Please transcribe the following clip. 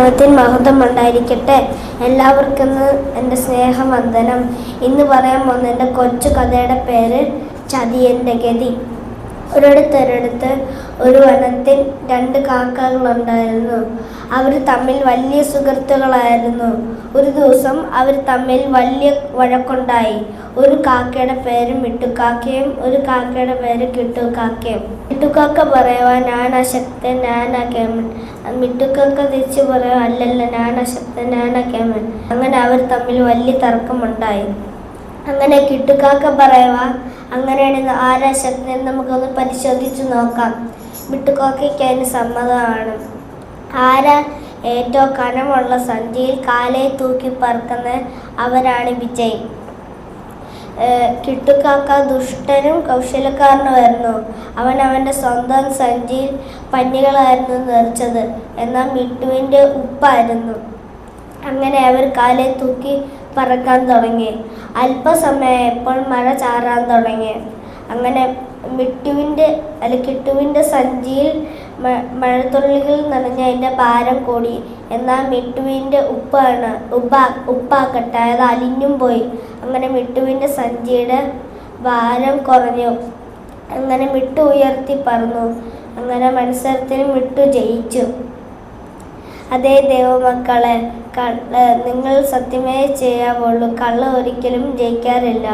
നാമത്തിൽ മഹത്വം ഉണ്ടായിരിക്കട്ടെ. എല്ലാവർക്കും എൻ്റെ സ്നേഹവന്ദനം. ഇന്ന് പറയാൻ പോകുന്ന എൻ്റെ കൊച്ചു കഥയുടെ പേര് ചതിയൻ്റെ ഗതി. ഒരിടത്ത് ഒരു വനത്തിൽ രണ്ട് കാക്കകളുണ്ടായിരുന്നു. അവർ തമ്മിൽ വലിയ സുഹൃത്തുക്കളായിരുന്നു. ഒരു ദിവസം അവർ തമ്മിൽ വലിയ വഴക്കുണ്ടായി. ഒരു കാക്കയുടെ പേര് മിട്ടുക്കാക്കയും ഒരു കാക്കയുടെ പേര് കിട്ടുകാക്കയും. മിട്ടുക്കാക്ക പറയുവാൻ ഞാനാ ശക്തൻ, ഞാനാ കേമൻ. മിട്ടുക്കാക്ക തിരിച്ചു പറയുവാൻ അല്ലല്ല, ഞാനാ ശക്തൻ, ഞാനാ കേമൻ. അങ്ങനെ അവർ തമ്മിൽ വലിയ തർക്കമുണ്ടായി. അങ്ങനെ കിട്ടുകാക്ക പറയുവാ, അങ്ങനെയാണ് ആരാ ശക്തൻ, നമുക്കൊന്ന് പരിശോധിച്ച് നോക്കാം. മിട്ടുകാക്കയ്ക്ക് അതിന് സമ്മതമാണ്. ആരാ ഏറ്റവും കനമുള്ള സഞ്ചിയിൽ കാലേ തൂക്കി പറക്കുന്ന അവരാണ് വിജയി. കിട്ടുകാക്ക ദുഷ്ടനും കൗശലക്കാരനുമായിരുന്നു. അവൻ അവൻ്റെ സ്വന്തം സഞ്ചിയിൽ പഞ്ഞികളായിരുന്നു നിറച്ചത്. എന്നാൽ മിട്ടുവിൻ്റെ ഉപ്പായിരുന്നു. അങ്ങനെ അവർ കാലേ തൂക്കി പറക്കാൻ തുടങ്ങി. അല്പസമയപ്പോൾ മഴ ചാറാൻ തുടങ്ങി. അങ്ങനെ കിട്ടുവിൻ്റെ സഞ്ചിയിൽ മഴത്തുള്ളികൾ നനഞ്ഞ അതിൻ്റെ ഭാരം കൂടി. എന്നാൽ മിട്ടുവിൻ്റെ ഉപ്പാക്കട്ടെ അത് അലിഞ്ഞും പോയി. അങ്ങനെ മിട്ടുവിൻ്റെ സഞ്ചിയുടെ ഭാരം കുറഞ്ഞു. അങ്ങനെ മിട്ടു ഉയർത്തി പറന്നു. അങ്ങനെ മത്സരത്തിന് മിട്ടു ജയിച്ചു. അതേ ദൈവമക്കളെ, നിങ്ങൾ സത്യമേ ചെയ്യാവുള്ളൂ. കള്ള് ഒരിക്കലും ജയിക്കാറില്ല.